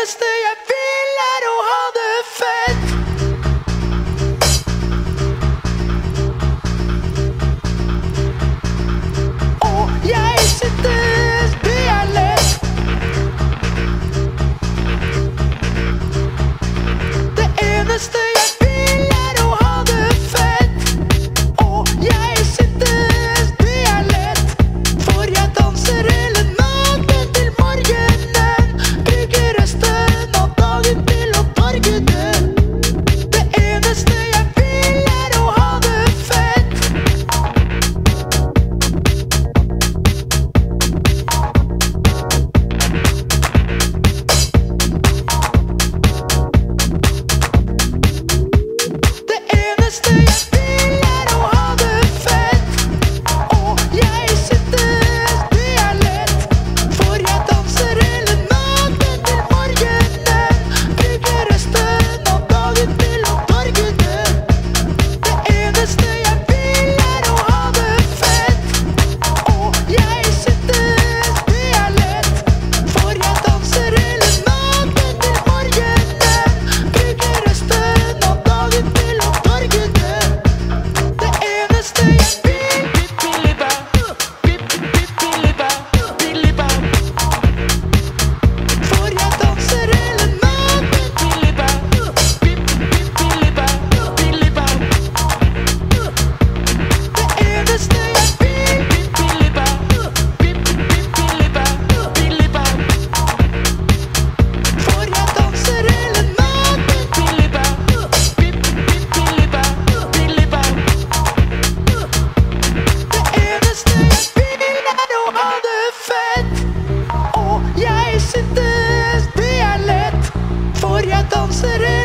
eneste jeg vil er å ha det fett. Og jeg synes det er lett. Det eneste jeg vil er å ha det fett. Og jeg synes det er lett. For jeg danser hele natten til morgenen. Bruker resten av dagen til å torge det. Det eneste jeg vil er å ha det fett. Det eneste jeg vil er å ha det fett. Og jeg synes det er lett. For jeg danser hele natten til morgenen. Bruker resten av dagen til å torge det. Det eneste jeg vil er å ha det fett. Og jeg synes det er lett. For jeg danser hele natten til morgenen. Bruker resten av dagen til å torge det. Det eneste jeg vil. Bippiliba, bippiliba, bippiliba. For jeg danser hele natten. Bippiliba, bippiliba, bippiliba. Det eneste jeg vil. Bippiliba, bippiliba, bippiliba. For jeg danser hele natten. Bippiliba, bippiliba, bippiliba. Det eneste jeg vil er å ha det fett. Og jeg synes det er lett. For jeg danser hele